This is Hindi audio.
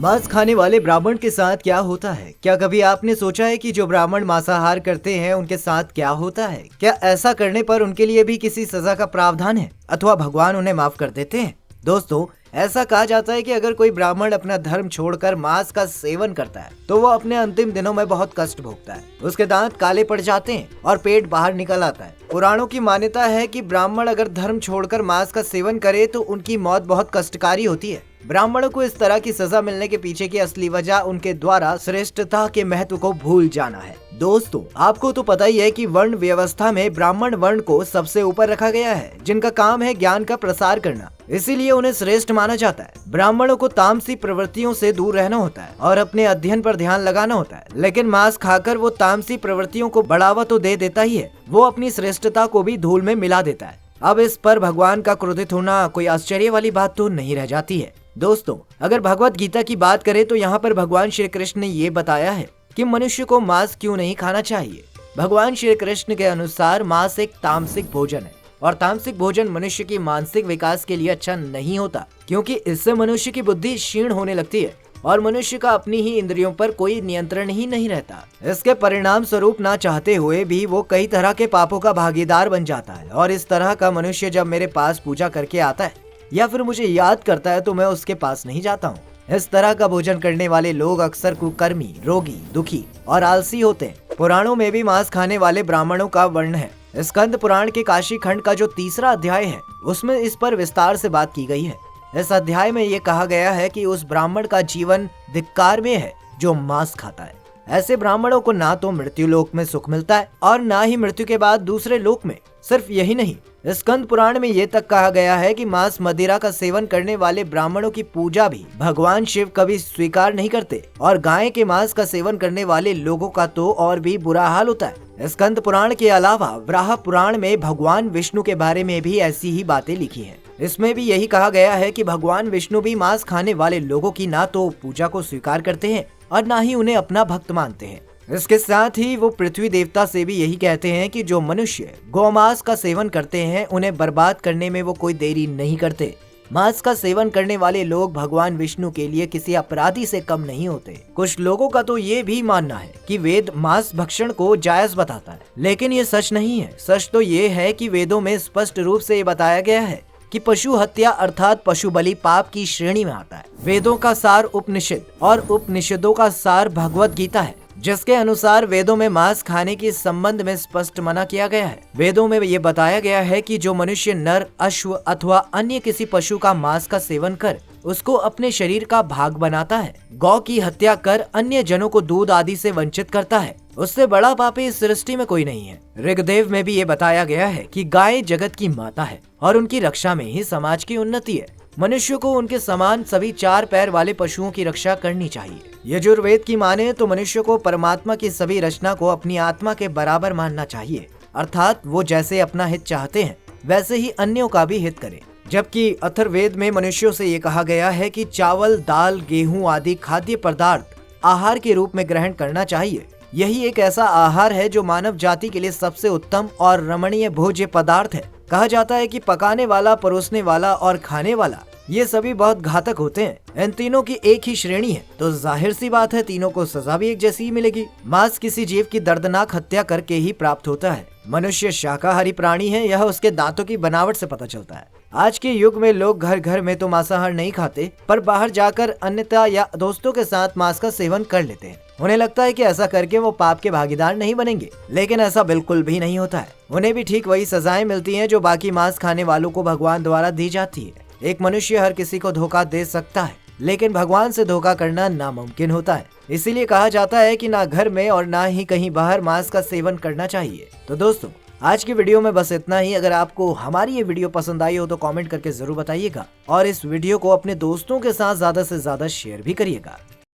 मांस खाने वाले ब्राह्मण के साथ क्या होता है? क्या कभी आपने सोचा है कि जो ब्राह्मण मांसाहार करते हैं उनके साथ क्या होता है? क्या ऐसा करने पर उनके लिए भी किसी सजा का प्रावधान है अथवा भगवान उन्हें माफ कर देते हैं? दोस्तों, ऐसा कहा जाता है कि अगर कोई ब्राह्मण अपना धर्म छोड़कर मांस का सेवन करता है तो वो अपने अंतिम दिनों में बहुत कष्ट भोगता है। उसके दांत काले पड़ जाते हैं और पेट बाहर निकल आता है। पुराणों की मान्यता है कि ब्राह्मण अगर धर्म छोड़कर मांस का सेवन करे तो उनकी मौत बहुत कष्टकारी होती है। ब्राह्मणों को इस तरह की सजा मिलने के पीछे की असली वजह उनके द्वारा श्रेष्ठता के महत्व को भूल जाना है। दोस्तों, आपको तो पता ही है कि वर्ण व्यवस्था में ब्राह्मण वर्ण को सबसे ऊपर रखा गया है, जिनका काम है ज्ञान का प्रसार करना, इसीलिए उन्हें श्रेष्ठ माना जाता है। ब्राह्मणों को तामसी प्रवृत्तियों से दूर रहना होता है और अपने अध्ययन पर ध्यान लगाना होता है, लेकिन मांस खाकर वो तामसी प्रवृत्तियों को बढ़ावा तो दे देता ही है, वो अपनी श्रेष्ठता को भी धूल में मिला देता है। अब इस पर भगवान का क्रोधित होना कोई आश्चर्य वाली बात तो नहीं रह जाती है। दोस्तों, अगर भगवत गीता की बात करें तो यहाँ पर भगवान श्री कृष्ण ने ये बताया है कि मनुष्य को मांस क्यों नहीं खाना चाहिए। भगवान श्री कृष्ण के अनुसार मांस एक तामसिक भोजन है और तामसिक भोजन मनुष्य की मानसिक विकास के लिए अच्छा नहीं होता, क्योंकि इससे मनुष्य की बुद्धि क्षीण होने लगती है और मनुष्य का अपनी ही इंद्रियों पर कोई नियंत्रण ही नहीं रहता। इसके परिणाम स्वरूप ना चाहते हुए भी वो कई तरह के पापों का भागीदार बन जाता है। और इस तरह का मनुष्य जब मेरे पास पूजा करके आता है या फिर मुझे याद करता है तो मैं उसके पास नहीं जाता हूँ। इस तरह का भोजन करने वाले लोग अक्सर कुकर्मी, रोगी, दुखी और आलसी होते हैं। पुराणों में भी मांस खाने वाले ब्राह्मणों का वर्ण है। स्कंद पुराण के काशी खंड का जो 3रा अध्याय है उसमें इस पर विस्तार से बात की गई है। इस अध्याय में ये कहा गया है कि उस ब्राह्मण का जीवन धिक्कार में है जो मांस खाता है। ऐसे ब्राह्मणों को ना तो मृत्यु लोक में सुख मिलता है और ना ही मृत्यु के बाद दूसरे लोक में। सिर्फ यही नहीं, स्कंद पुराण में ये तक कहा गया है कि मांस मदिरा का सेवन करने वाले ब्राह्मणों की पूजा भी भगवान शिव कभी स्वीकार नहीं करते और गाय के मांस का सेवन करने वाले लोगों का तो और भी बुरा हाल होता है। स्कंद पुराण के अलावा वराह पुराण में भगवान विष्णु के बारे में भी ऐसी ही बातें लिखी हैं। इसमें भी यही कहा गया है कि भगवान विष्णु भी मांस खाने वाले लोगों की ना तो पूजा को स्वीकार करते हैं और ना ही उन्हें अपना भक्त मानते हैं। इसके साथ ही वो पृथ्वी देवता से भी यही कहते हैं कि जो मनुष्य गौमांस का सेवन करते हैं उन्हें बर्बाद करने में वो कोई देरी नहीं करते। मांस का सेवन करने वाले लोग भगवान विष्णु के लिए किसी अपराधी से कम नहीं होते। कुछ लोगों का तो ये भी मानना है कि वेद मांस भक्षण को जायज बताता है, लेकिन ये सच नहीं है। सच तो ये है कि वेदों में स्पष्ट रूप से ये बताया गया है कि पशु हत्या अर्थात पशु बलि पाप की श्रेणी में आता है। वेदों का सार उपनिषद और उपनिषदों का सार भगवत गीता है, जिसके अनुसार वेदों में मांस खाने के संबंध में स्पष्ट मना किया गया है। वेदों में ये बताया गया है कि जो मनुष्य नर, अश्व अथवा अन्य किसी पशु का मांस का सेवन कर उसको अपने शरीर का भाग बनाता है, गौ की हत्या कर अन्य जनों को दूध आदि से वंचित करता है, उससे बड़ा पापी इस सृष्टि में कोई नहीं है। ऋग्वेद में भी ये बताया गया है कि गाय जगत की माता है और उनकी रक्षा में ही समाज की उन्नति है। मनुष्य को उनके समान सभी 4 पैर वाले पशुओं की रक्षा करनी चाहिए। यजुर्वेद की माने तो मनुष्य को परमात्मा की सभी रचना को अपनी आत्मा के बराबर मानना चाहिए, अर्थात वो जैसे अपना हित चाहते हैं वैसे ही अन्यों का भी हित करें। जबकि अथर्ववेद में मनुष्यों से ये कहा गया है कि चावल, दाल, गेहूं आदि खाद्य पदार्थ आहार के रूप में ग्रहण करना चाहिए। यही एक ऐसा आहार है जो मानव जाति के लिए सबसे उत्तम और रमणीय भोज्य पदार्थ है। कहा जाता है कि पकाने वाला, परोसने वाला और खाने वाला ये सभी बहुत घातक होते हैं। इन तीनों की एक ही श्रेणी है तो जाहिर सी बात है तीनों को सजा भी एक जैसी ही मिलेगी। मांस किसी जीव की दर्दनाक हत्या करके ही प्राप्त होता है। मनुष्य शाकाहारी प्राणी है, यह उसके दांतों की बनावट से पता चलता है। आज के युग में लोग घर घर में तो मांसाहार नहीं खाते, पर बाहर जाकर अन्यथा या दोस्तों के साथ मांस का सेवन कर लेते हैं। उन्हें लगता है कि ऐसा करके वो पाप के भागीदार नहीं बनेंगे, लेकिन ऐसा बिल्कुल भी नहीं होता है। उन्हें भी ठीक वही सजाएं मिलती हैं जो बाकी मांस खाने वालों को भगवान द्वारा दी जाती है। एक मनुष्य हर किसी को धोखा दे सकता है, लेकिन भगवान से धोखा करना नामुमकिन होता है। इसीलिए कहा जाता है कि ना घर में और ना ही कहीं बाहर मांस का सेवन करना चाहिए। तो दोस्तों, आज की वीडियो में बस इतना ही। अगर आपको हमारी ये वीडियो पसंद आई हो तो कमेंट करके जरूर बताइएगा और इस वीडियो को अपने दोस्तों के साथ ज्यादा से ज्यादा शेयर भी करिएगा।